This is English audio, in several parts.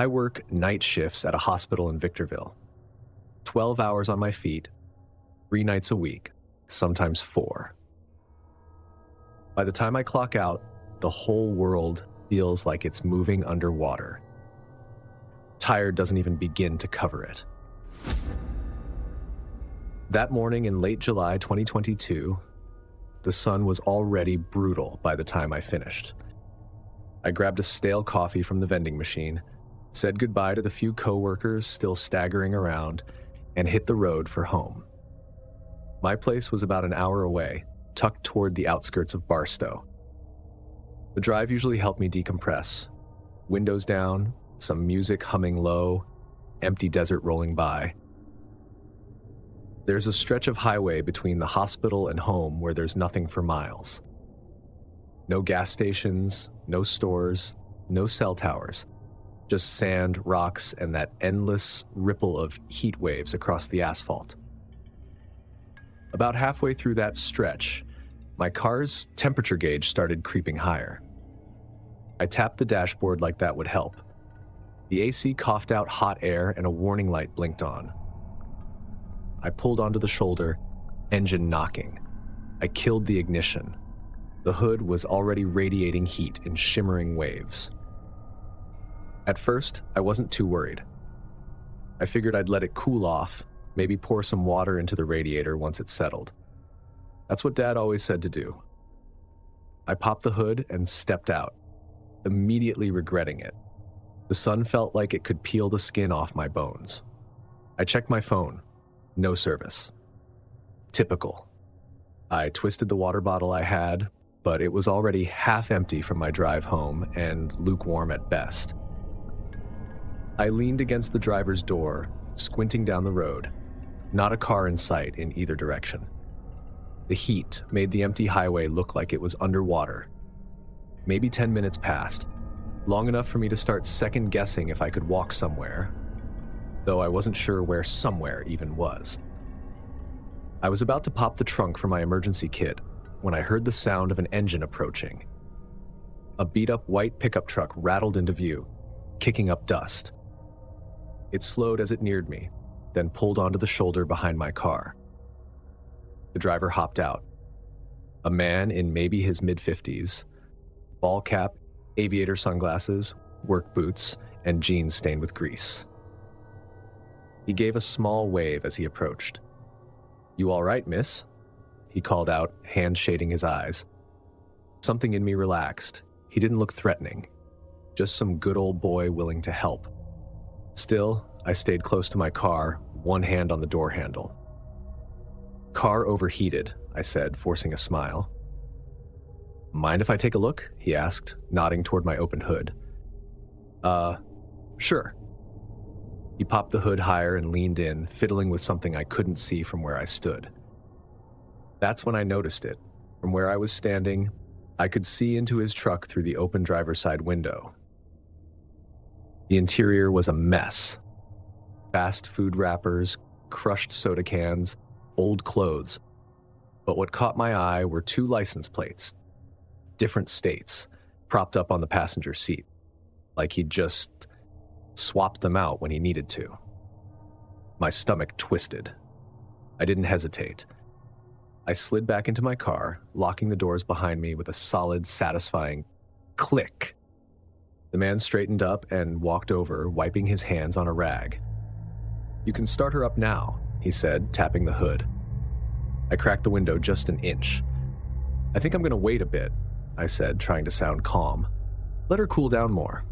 I work night shifts at a hospital in Victorville. 12 hours on my feet, 3 nights a week, sometimes 4. By the time I clock out, the whole world feels like it's moving underwater. Tired doesn't even begin to cover it. That morning in late July 2022, the sun was already brutal by the time I finished. I grabbed a stale coffee from the vending machine, said goodbye to the few coworkers still staggering around, and hit the road for home. My place was about an hour away, tucked toward the outskirts of Barstow. The drive usually helped me decompress. Windows down, some music humming low, empty desert rolling by. There's a stretch of highway between the hospital and home where there's nothing for miles. No gas stations, no stores, no cell towers. Just sand, rocks, and that endless ripple of heat waves across the asphalt. About halfway through that stretch, my car's temperature gauge started creeping higher. I tapped the dashboard like that would help. The AC coughed out hot air and a warning light blinked on. I pulled onto the shoulder, engine knocking. I killed the ignition. The hood was already radiating heat in shimmering waves. At first, I wasn't too worried. I figured I'd let it cool off, maybe pour some water into the radiator once it settled. That's what Dad always said to do. I popped the hood and stepped out, immediately regretting it. The sun felt like it could peel the skin off my bones. I checked my phone. No service. Typical. I twisted the water bottle I had, but it was already half empty from my drive home and lukewarm at best. I leaned against the driver's door, squinting down the road. Not a car in sight in either direction. The heat made the empty highway look like it was underwater. Maybe 10 minutes passed, long enough for me to start second-guessing if I could walk somewhere, though I wasn't sure where somewhere even was. I was about to pop the trunk for my emergency kit when I heard the sound of an engine approaching. A beat-up white pickup truck rattled into view, kicking up dust. It slowed as it neared me, then pulled onto the shoulder behind my car. The driver hopped out. A man in maybe his mid-50s, ball cap, aviator sunglasses, work boots, and jeans stained with grease. He gave a small wave as he approached. "You all right, miss?" He called out, hand shading his eyes. Something in me relaxed. He didn't look threatening. Just some good old boy willing to help. Still, I stayed close to my car, one hand on the door handle. "Car overheated," I said, forcing a smile. "Mind if I take a look?" he asked, nodding toward my open hood. Sure." He popped the hood higher and leaned in, fiddling with something I couldn't see from where I stood. That's when I noticed it. From where I was standing, I could see into his truck through the open driver's side window. The interior was a mess. Fast food wrappers, crushed soda cans, old clothes. But what caught my eye were 2 license plates, different states, propped up on the passenger seat, like he'd just swapped them out when he needed to. My stomach twisted. I didn't hesitate. I slid back into my car, locking the doors behind me with a solid, satisfying click. The man straightened up and walked over, wiping his hands on a rag. "You can start her up now," he said, tapping the hood. I cracked the window just an inch. "I think I'm going to wait a bit," I said, trying to sound calm. "Let her cool down more."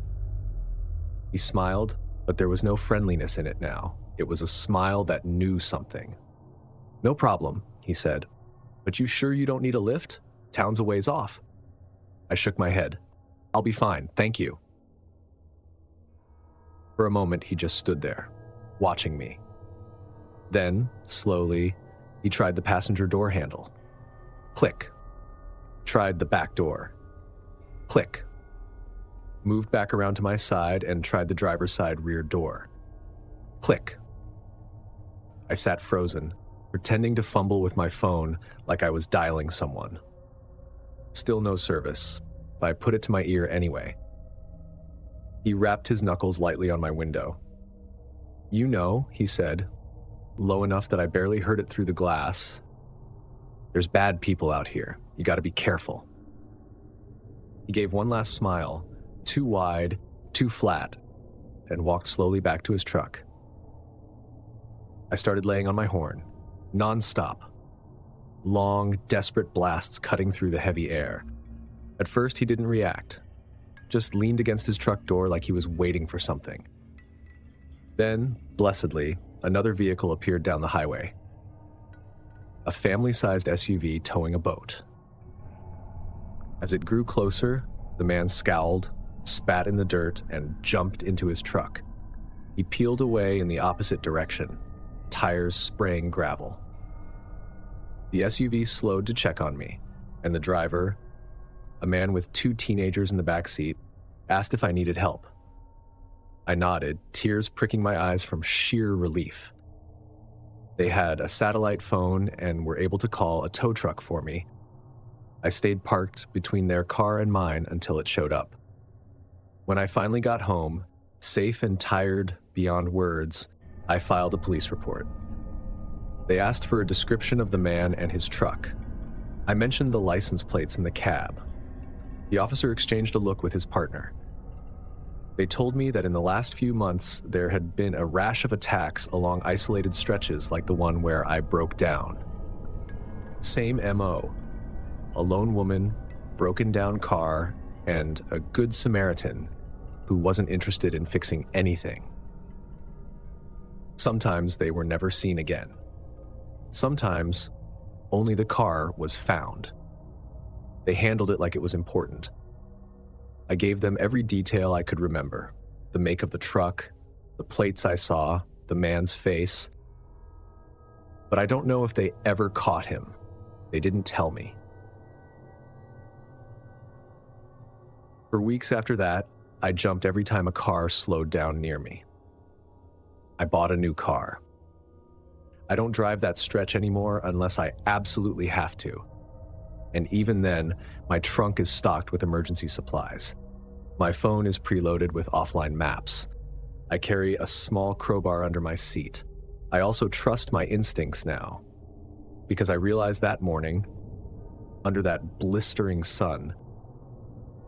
He smiled, but there was no friendliness in it now. It was a smile that knew something. "No problem," he said. "But you sure you don't need a lift? Town's a ways off." I shook my head. "I'll be fine, thank you." For a moment, he just stood there, watching me. Then, slowly, he tried the passenger door handle. Click. Tried the back door. Click. Moved back around to my side and tried the driver's side rear door. Click. I sat frozen, pretending to fumble with my phone like I was dialing someone. Still no service, but I put it to my ear anyway. He rapped his knuckles lightly on my window. "You know," he said, low enough that I barely heard it through the glass, "there's bad people out here. You gotta be careful." He gave one last smile, too wide, too flat, and walked slowly back to his truck. I started laying on my horn, non-stop. Long, desperate blasts cutting through the heavy air. At first, he didn't react, just leaned against his truck door like he was waiting for something. Then, blessedly, another vehicle appeared down the highway. A family-sized SUV towing a boat. As it grew closer, the man scowled, spat in the dirt, and jumped into his truck. He peeled away in the opposite direction, tires spraying gravel. The SUV slowed to check on me, and the driver, a man with 2 teenagers in the back seat, asked if I needed help. I nodded, tears pricking my eyes from sheer relief. They had a satellite phone and were able to call a tow truck for me. I stayed parked between their car and mine until it showed up. When I finally got home, safe and tired beyond words, I filed a police report. They asked for a description of the man and his truck. I mentioned the license plates in the cab. The officer exchanged a look with his partner. They told me that in the last few months, there had been a rash of attacks along isolated stretches like the one where I broke down. Same MO. A lone woman, broken down car, and a good Samaritan who wasn't interested in fixing anything. Sometimes they were never seen again. Sometimes only the car was found. They handled it like it was important. I gave them every detail I could remember: the make of the truck, the plates I saw, the man's face. But I don't know if they ever caught him. They didn't tell me. For weeks after that, I jumped every time a car slowed down near me. I bought a new car. I don't drive that stretch anymore unless I absolutely have to. And even then, my trunk is stocked with emergency supplies. My phone is preloaded with offline maps. I carry a small crowbar under my seat. I also trust my instincts now, because I realized that morning, under that blistering sun,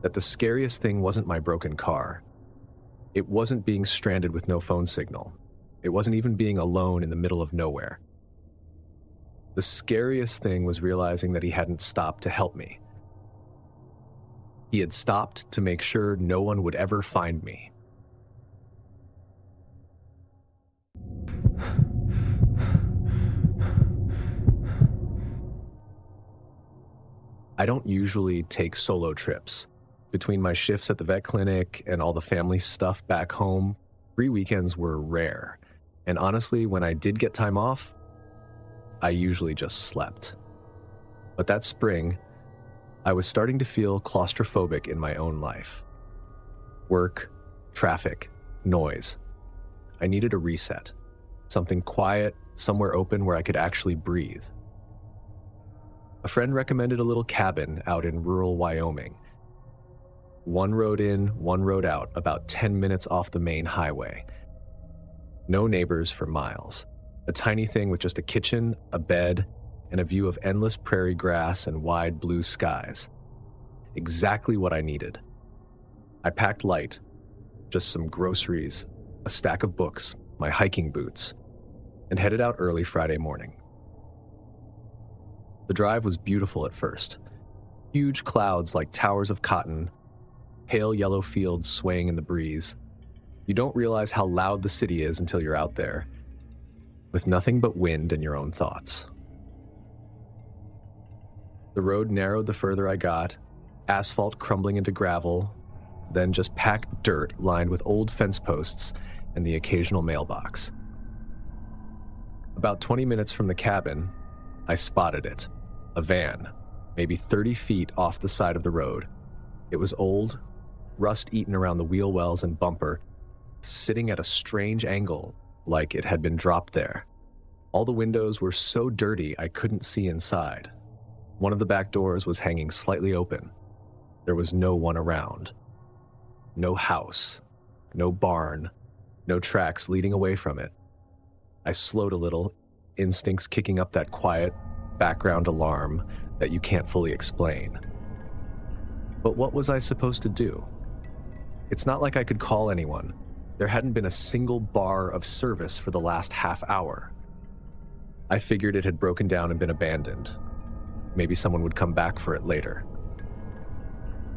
that the scariest thing wasn't my broken car. It wasn't being stranded with no phone signal. It wasn't even being alone in the middle of nowhere. The scariest thing was realizing that he hadn't stopped to help me. He had stopped to make sure no one would ever find me. I don't usually take solo trips. Between my shifts at the vet clinic and all the family stuff back home, free weekends were rare. And honestly, when I did get time off, I usually just slept. But that spring, I was starting to feel claustrophobic in my own life. Work, traffic, noise. I needed a reset. Something quiet, somewhere open where I could actually breathe. A friend recommended a little cabin out in rural Wyoming. One road in, one road out, about 10 minutes off the main highway. No neighbors for miles. A tiny thing with just a kitchen, a bed, and a view of endless prairie grass and wide blue skies. Exactly what I needed. I packed light, just some groceries, a stack of books, my hiking boots, and headed out early Friday morning. The drive was beautiful at first. Huge clouds like towers of cotton, pale yellow fields swaying in the breeze. You don't realize how loud the city is until you're out there, with nothing but wind and your own thoughts. The road narrowed the further I got, asphalt crumbling into gravel, then just packed dirt lined with old fence posts and the occasional mailbox. About 20 minutes from the cabin, I spotted it, a van, maybe 30 feet off the side of the road. It was old, rust eaten around the wheel wells and bumper, sitting at a strange angle, like it had been dropped there. All the windows were so dirty I couldn't see inside. One of the back doors was hanging slightly open. There was no one around. No house. no barn, no tracks leading away from it. I slowed a little, instincts kicking up that quiet background alarm that you can't fully explain. But what was I supposed to do? It's not like I could call anyone. There hadn't been a single bar of service for the last half hour. I figured it had broken down and been abandoned. Maybe someone would come back for it later.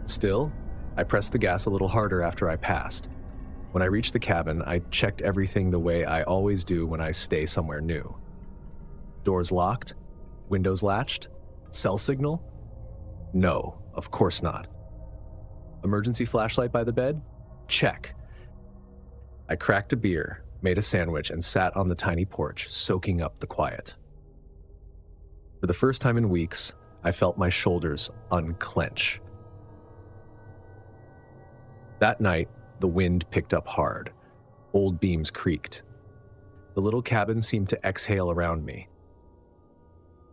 Still, I pressed the gas a little harder after I passed. When I reached the cabin, I checked everything the way I always do when I stay somewhere new. Doors locked? Windows latched? Cell signal? No, of course not. Emergency flashlight by the bed? Check. I cracked a beer, made a sandwich, and sat on the tiny porch, soaking up the quiet. For the first time in weeks, I felt my shoulders unclench. That night, the wind picked up hard. Old beams creaked. The little cabin seemed to exhale around me.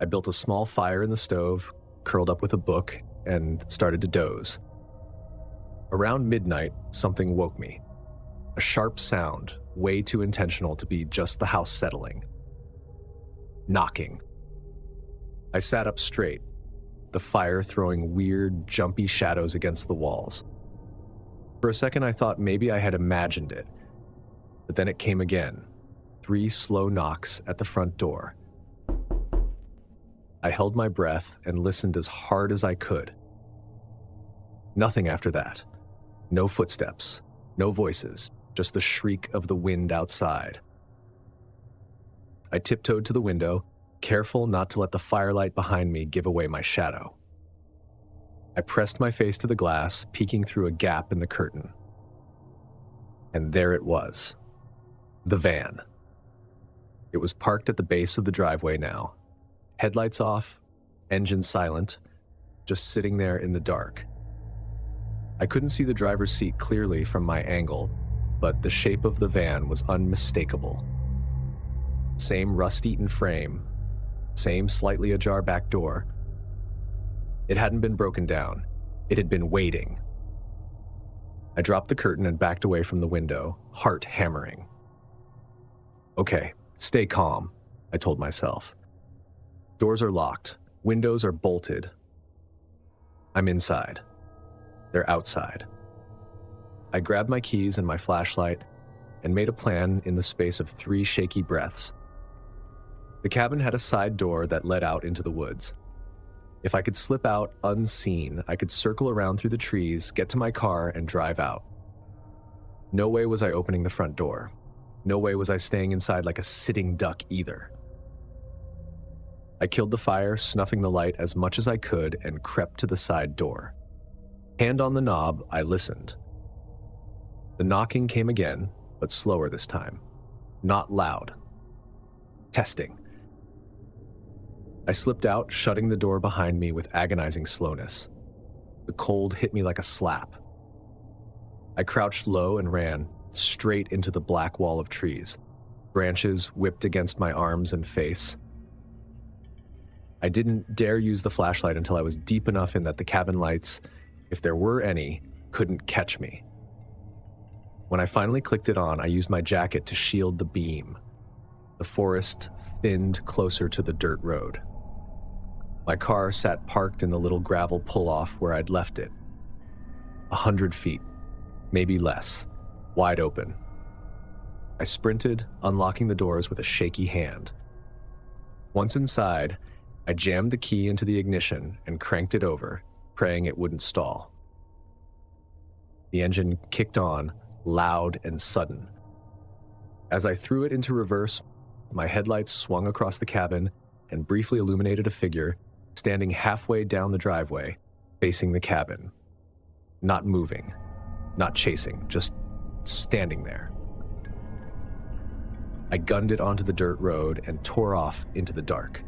I built a small fire in the stove, curled up with a book, and started to doze. Around midnight, something woke me. A sharp sound, way too intentional to be just the house settling. Knocking. I sat up straight, the fire throwing weird, jumpy shadows against the walls. For a second, I thought maybe I had imagined it, but then it came again. 3 slow knocks at the front door. I held my breath and listened as hard as I could. Nothing after that. No footsteps, no voices, just the shriek of the wind outside. I tiptoed to the window, careful not to let the firelight behind me give away my shadow. I pressed my face to the glass, peeking through a gap in the curtain. And there it was. The van. It was parked at the base of the driveway now. Headlights off, engine silent, just sitting there in the dark. I couldn't see the driver's seat clearly from my angle, but the shape of the van was unmistakable. Same rust-eaten frame, same slightly ajar back door. It hadn't been broken down. It had been waiting. I dropped the curtain and backed away from the window, heart hammering. Okay, stay calm, I told myself. Doors are locked. Windows are bolted. I'm inside. They're outside. I grabbed my keys and my flashlight and made a plan in the space of 3 shaky breaths. The cabin had a side door that led out into the woods. If I could slip out unseen, I could circle around through the trees, get to my car, and drive out. No way was I opening the front door. No way was I staying inside like a sitting duck either. I killed the fire, snuffing the light as much as I could, and crept to the side door. Hand on the knob, I listened. The knocking came again, but slower this time. Not loud. Testing. I slipped out, shutting the door behind me with agonizing slowness. The cold hit me like a slap. I crouched low and ran, straight into the black wall of trees. Branches whipped against my arms and face. I didn't dare use the flashlight until I was deep enough in that the cabin lights, if there were any, couldn't catch me. When I finally clicked it on, I used my jacket to shield the beam. The forest thinned closer to the dirt road. My car sat parked in the little gravel pull-off where I'd left it. 100 feet, maybe less, wide open. I sprinted, unlocking the doors with a shaky hand. Once inside, I jammed the key into the ignition and cranked it over, praying it wouldn't stall. The engine kicked on, loud and sudden. As I threw it into reverse, my headlights swung across the cabin and briefly illuminated a figure standing halfway down the driveway, facing the cabin. Not moving, not chasing, just standing there. I gunned it onto the dirt road and tore off into the dark.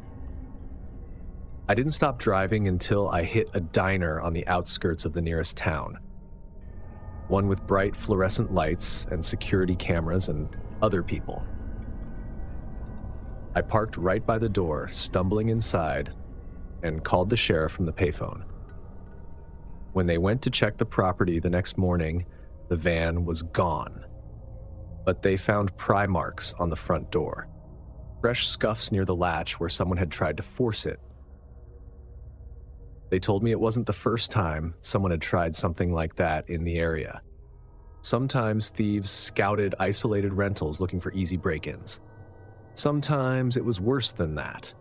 I didn't stop driving until I hit a diner on the outskirts of the nearest town. One with bright fluorescent lights and security cameras and other people. I parked right by the door, stumbling inside, and called the sheriff from the payphone. When they went to check the property the next morning, The van was gone. But they found pry marks on the front door, fresh scuffs near the latch where someone had tried to force it. They told me it wasn't the first time someone had tried something like that in the area. Sometimes thieves scouted isolated rentals looking for easy break-ins. Sometimes it was worse than that.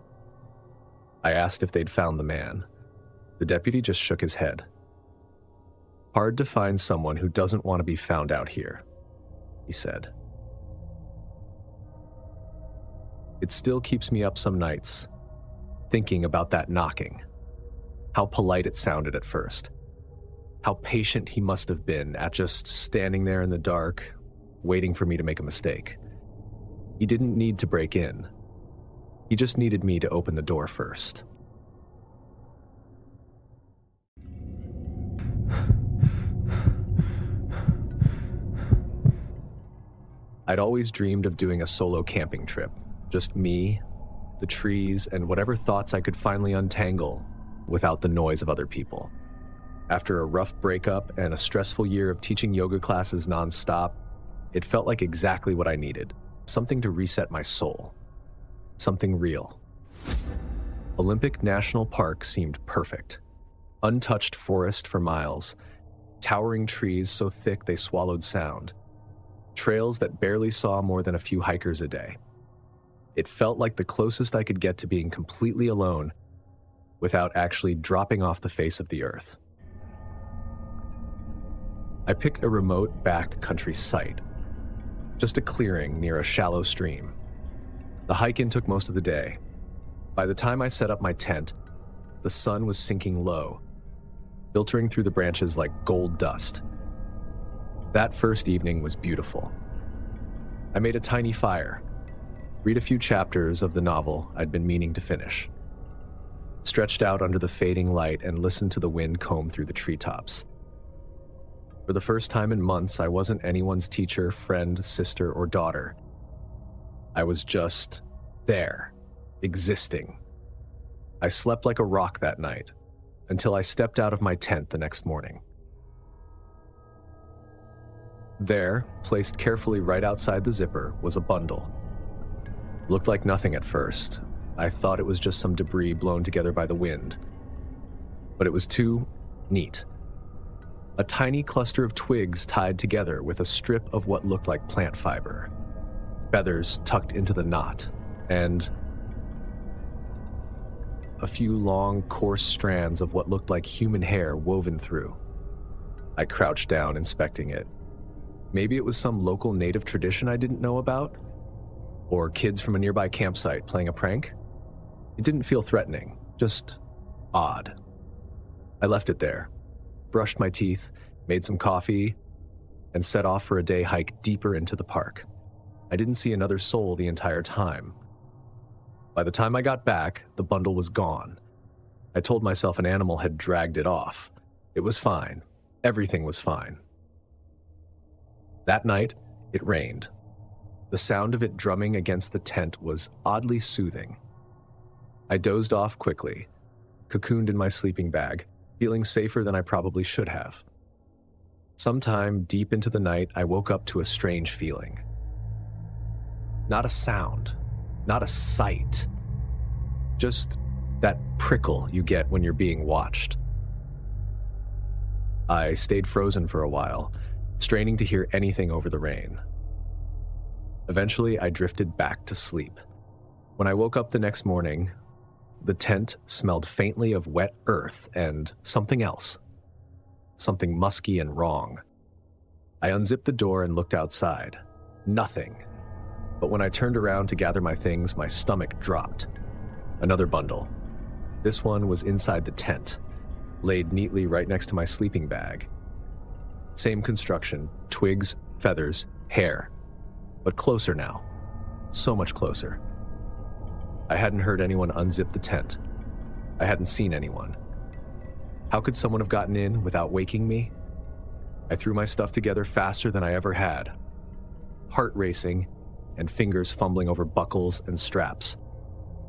I asked if they'd found the man. The deputy just shook his head. "Hard to find someone who doesn't want to be found out here," he said. It still keeps me up some nights, thinking about that knocking. How polite it sounded at first. How patient he must have been at just standing there in the dark, waiting for me to make a mistake. He didn't need to break in. He just needed me to open the door first. I'd always dreamed of doing a solo camping trip. Just me, the trees, and whatever thoughts I could finally untangle without the noise of other people. After a rough breakup and a stressful year of teaching yoga classes nonstop, it felt like exactly what I needed. Something to reset my soul. Something real. Olympic National Park seemed perfect. Untouched forest for miles, towering trees so thick they swallowed sound, trails that barely saw more than a few hikers a day. It felt like the closest I could get to being completely alone without actually dropping off the face of the earth. I picked a remote back-country site, just a clearing near a shallow stream. The hike-in took most of the day. By the time I set up my tent, the sun was sinking low, filtering through the branches like gold dust. That first evening was beautiful. I made a tiny fire, read a few chapters of the novel I'd been meaning to finish, stretched out under the fading light and listened to the wind comb through the treetops. For the first time in months, I wasn't anyone's teacher, friend, sister, or daughter. I was just there, existing. I slept like a rock that night, until I stepped out of my tent the next morning. There, placed carefully right outside the zipper, was a bundle. Looked like nothing at first. I thought it was just some debris blown together by the wind. But it was too neat. A tiny cluster of twigs tied together with a strip of what looked like plant fiber, feathers tucked into the knot, and a few long, coarse strands of what looked like human hair woven through. I crouched down, inspecting it. Maybe it was some local native tradition I didn't know about, or kids from a nearby campsite playing a prank. It didn't feel threatening, just odd. I left it there, brushed my teeth, made some coffee, and set off for a day hike deeper into the park. I didn't see another soul the entire time. By the time I got back, the bundle was gone. I told myself an animal had dragged it off. It was fine. Everything was fine. That night, it rained. The sound of it drumming against the tent was oddly soothing. I dozed off quickly, cocooned in my sleeping bag, feeling safer than I probably should have. Sometime deep into the night, I woke up to a strange feeling. Not a sound, not a sight, just that prickle you get when you're being watched. I stayed frozen for a while, straining to hear anything over the rain. Eventually, I drifted back to sleep. When I woke up the next morning, the tent smelled faintly of wet earth and something else. Something musky and wrong. I unzipped the door and looked outside. Nothing. But when I turned around to gather my things, my stomach dropped. Another bundle. This one was inside the tent, laid neatly right next to my sleeping bag. Same construction, twigs, feathers, hair. But closer now. So much closer. I hadn't heard anyone unzip the tent. I hadn't seen anyone. How could someone have gotten in without waking me? I threw my stuff together faster than I ever had. Heart racing and fingers fumbling over buckles and straps.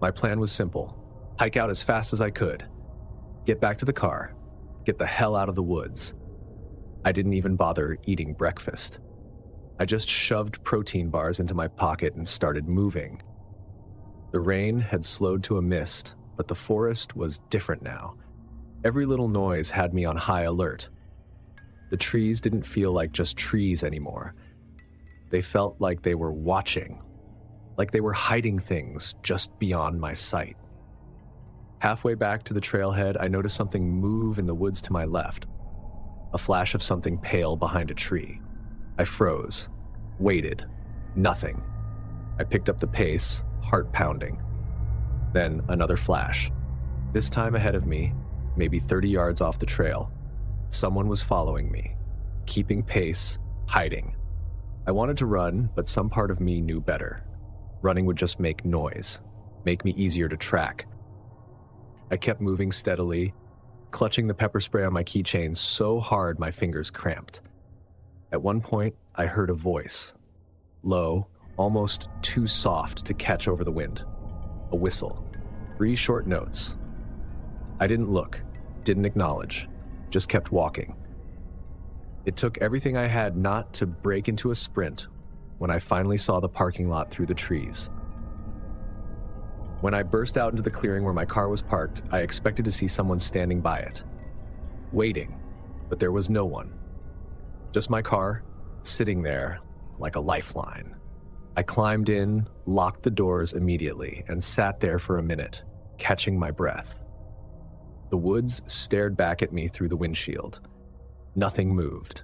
My plan was simple. Hike out as fast as I could. Get back to the car. Get the hell out of the woods. I didn't even bother eating breakfast. I just shoved protein bars into my pocket and started moving. The rain had slowed to a mist, but the forest was different now. Every little noise had me on high alert. The trees didn't feel like just trees anymore. They felt like they were watching, like they were hiding things just beyond my sight. Halfway back to the trailhead, I noticed something move in the woods to my left, a flash of something pale behind a tree. I froze, waited, nothing. I picked up the pace, heart pounding. Then another flash. This time ahead of me, maybe 30 yards off the trail, someone was following me, keeping pace, hiding. I wanted to run, but some part of me knew better. Running would just make noise, make me easier to track. I kept moving steadily, clutching the pepper spray on my keychain so hard my fingers cramped. At one point, I heard a voice, low, almost too soft to catch over the wind. A whistle. 3 short notes. I didn't look, didn't acknowledge, just kept walking. It took everything I had not to break into a sprint when I finally saw the parking lot through the trees. When I burst out into the clearing where my car was parked, I expected to see someone standing by it, waiting, but there was no one. Just my car, sitting there like a lifeline. I climbed in, locked the doors immediately, and sat there for a minute, catching my breath. The woods stared back at me through the windshield. Nothing moved.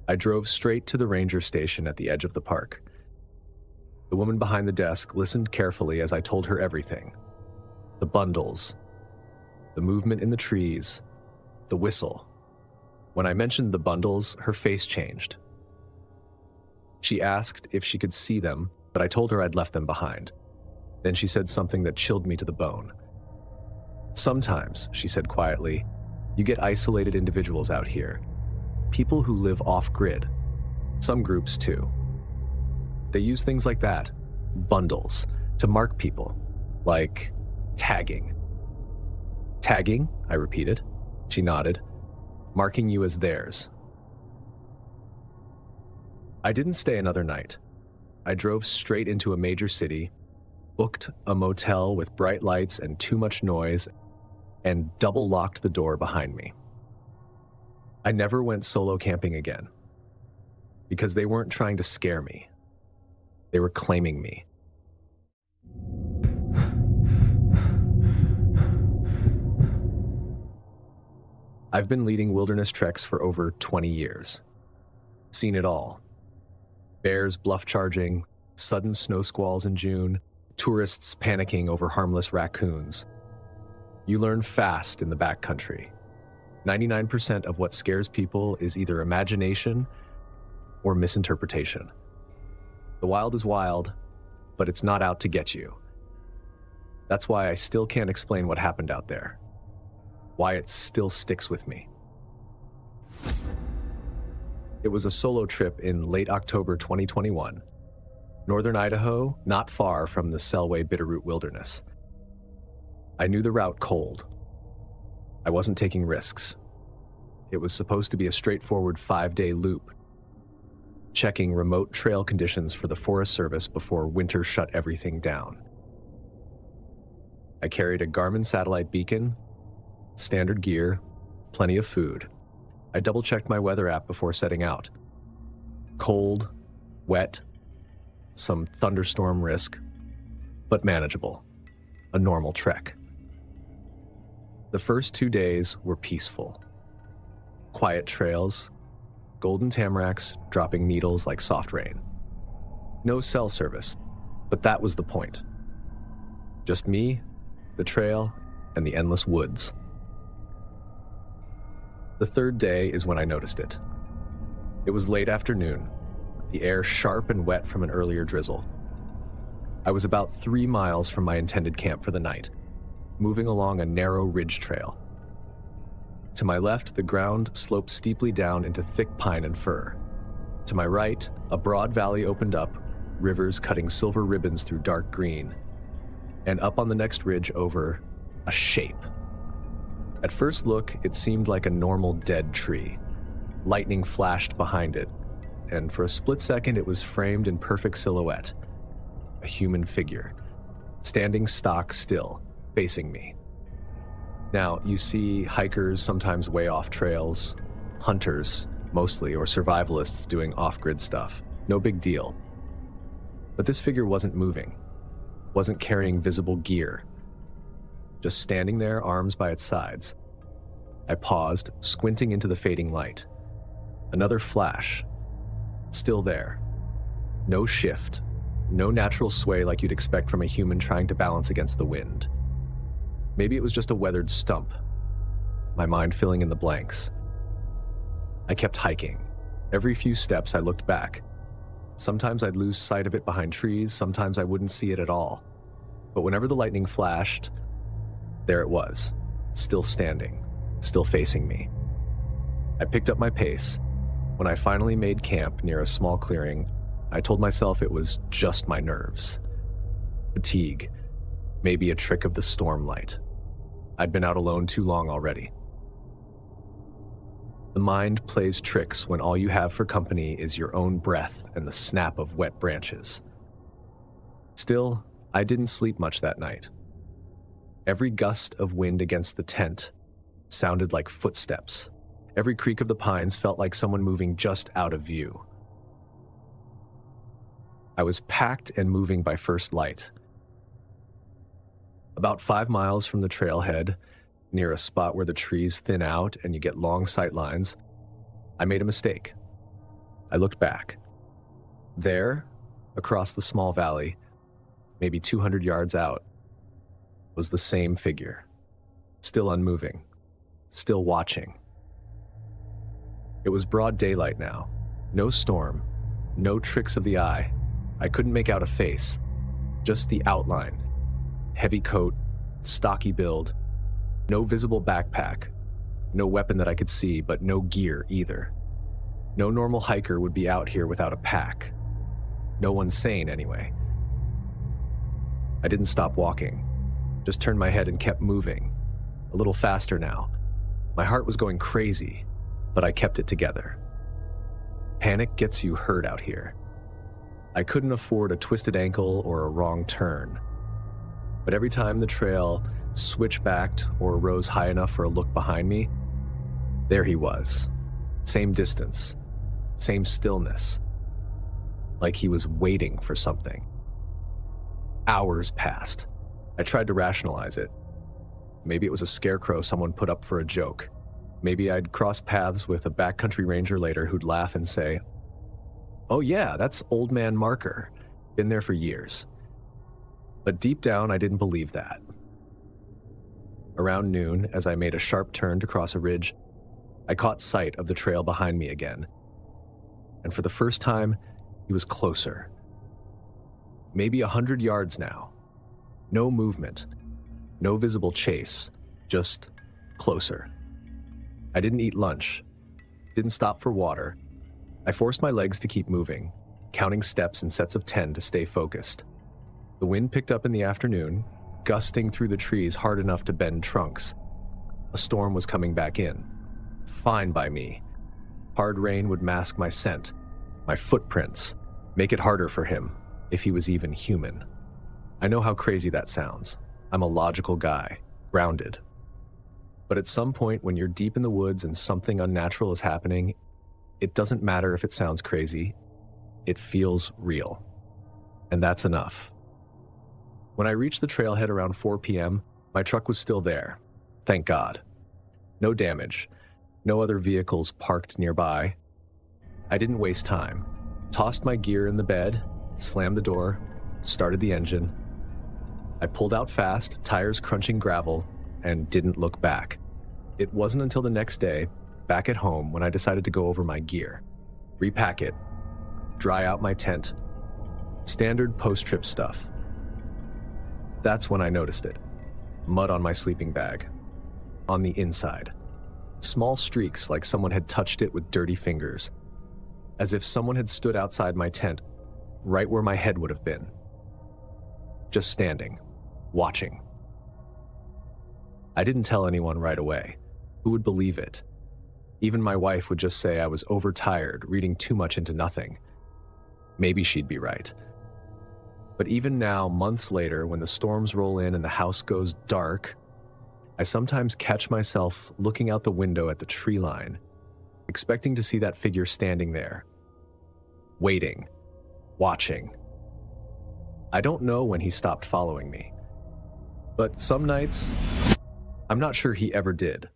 I drove straight to the ranger station at the edge of the park. The woman behind the desk listened carefully as I told her everything. The bundles, the movement in the trees, the whistle. When I mentioned the bundles, her face changed. She asked if she could see them, but I told her I'd left them behind. Then she said something that chilled me to the bone. Sometimes, she said quietly, you get isolated individuals out here. People who live off-grid. Some groups too. They use things like that, bundles, to mark people, like tagging. Tagging? I repeated. She nodded. Marking you as theirs. I didn't stay another night. I drove straight into a major city, booked a motel with bright lights and too much noise, and double-locked the door behind me. I never went solo camping again, because they weren't trying to scare me. They were claiming me. I've been leading wilderness treks for over 20 years. Seen it all. Bears bluff charging, sudden snow squalls in June, tourists panicking over harmless raccoons. You learn fast in the backcountry. 99% of what scares people is either imagination or misinterpretation. The wild is wild, but it's not out to get you. That's why I still can't explain what happened out there. Why it still sticks with me. It was a solo trip in late October 2021. Northern Idaho, not far from the Selway Bitterroot Wilderness. I knew the route cold. I wasn't taking risks. It was supposed to be a straightforward 5-day loop, checking remote trail conditions for the Forest Service before winter shut everything down. I carried a Garmin satellite beacon, standard gear, plenty of food. I double-checked my weather app before setting out. Cold, wet, some thunderstorm risk, but manageable. A normal trek. The first 2 days were peaceful. Quiet trails, golden tamaracks dropping needles like soft rain. No cell service, but that was the point. Just me, the trail, and the endless woods. The third day is when I noticed it. It was late afternoon, the air sharp and wet from an earlier drizzle. I was about 3 miles from my intended camp for the night, moving along a narrow ridge trail. To my left, the ground sloped steeply down into thick pine and fir. To my right, a broad valley opened up, rivers cutting silver ribbons through dark green. And up on the next ridge over, a shape. At first look, it seemed like a normal dead tree. Lightning flashed behind it, and for a split second it was framed in perfect silhouette. A human figure, standing stock still, facing me. Now, you see hikers sometimes way off trails, hunters, mostly, or survivalists doing off-grid stuff. No big deal. But this figure wasn't moving, wasn't carrying visible gear, just standing there, arms by its sides. I paused, squinting into the fading light. Another flash. Still there. No shift. No natural sway like you'd expect from a human trying to balance against the wind. Maybe it was just a weathered stump. My mind filling in the blanks. I kept hiking. Every few steps I looked back. Sometimes I'd lose sight of it behind trees, sometimes I wouldn't see it at all. But whenever the lightning flashed, there it was, still standing, still facing me. I picked up my pace. When I finally made camp near a small clearing, I told myself it was just my nerves. Fatigue, maybe a trick of the storm light. I'd been out alone too long already. The mind plays tricks when all you have for company is your own breath and the snap of wet branches. Still, I didn't sleep much that night. Every gust of wind against the tent sounded like footsteps. Every creak of the pines felt like someone moving just out of view. I was packed and moving by first light. About 5 miles from the trailhead, near a spot where the trees thin out and you get long sight lines, I made a mistake. I looked back. There, across the small valley, maybe 200 yards out, was the same figure, still unmoving, still watching. It was broad daylight now. No storm, no tricks of the eye. I couldn't make out a face, just the outline. Heavy coat, stocky build, no visible backpack, no weapon that I could see, but no gear either. No normal hiker would be out here without a pack. No one sane, anyway. I didn't stop walking, just turned my head and kept moving, a little faster now. My heart was going crazy, but I kept it together. Panic gets you hurt out here. I couldn't afford a twisted ankle or a wrong turn. But every time the trail switchbacked or rose high enough for a look behind me, there he was. Same distance, same stillness. Like he was waiting for something. Hours passed. I tried to rationalize it. Maybe it was a scarecrow someone put up for a joke. Maybe I'd cross paths with a backcountry ranger later who'd laugh and say, "Oh yeah, that's Old Man Marker. Been there for years." But deep down, I didn't believe that. Around noon, as I made a sharp turn to cross a ridge, I caught sight of the trail behind me again. And for the first time, he was closer. Maybe 100 yards now. No movement, no visible chase, just closer. I didn't eat lunch, didn't stop for water. I forced my legs to keep moving, counting steps in sets of 10 to stay focused. The wind picked up in the afternoon, gusting through the trees hard enough to bend trunks. A storm was coming back in. Fine by me. Hard rain would mask my scent, my footprints, make it harder for him, if he was even human. I know how crazy that sounds. I'm a logical guy, grounded. But at some point when you're deep in the woods and something unnatural is happening, it doesn't matter if it sounds crazy. It feels real. And that's enough. When I reached the trailhead around 4 p.m., my truck was still there. Thank God. No damage. No other vehicles parked nearby. I didn't waste time. Tossed my gear in the bed, slammed the door, started the engine. I pulled out fast, tires crunching gravel, and didn't look back. It wasn't until the next day, back at home, when I decided to go over my gear, repack it, dry out my tent, standard post-trip stuff. That's when I noticed it. Mud on my sleeping bag. On the inside. Small streaks like someone had touched it with dirty fingers. As if someone had stood outside my tent, right where my head would have been. Just standing, watching. I didn't tell anyone right away. Who would believe it? Even my wife would just say I was overtired, reading too much into nothing. Maybe she'd be right. But even now, months later, when the storms roll in and the house goes dark, I sometimes catch myself looking out the window at the tree line, expecting to see that figure standing there, waiting, watching. I don't know when he stopped following me, but some nights, I'm not sure he ever did.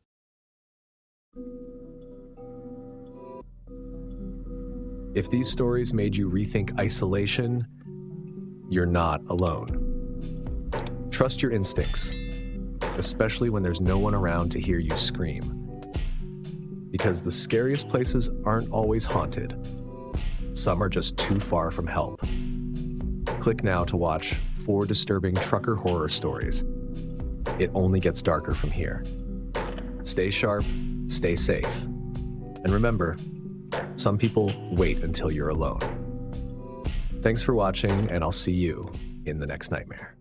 If these stories made you rethink isolation, you're not alone. Trust your instincts, especially when there's no one around to hear you scream. Because the scariest places aren't always haunted. Some are just too far from help. Click now to watch 4 disturbing trucker horror stories. It only gets darker from here. Stay sharp, stay safe. And remember, some people wait until you're alone. Thanks for watching, and I'll see you in the next nightmare.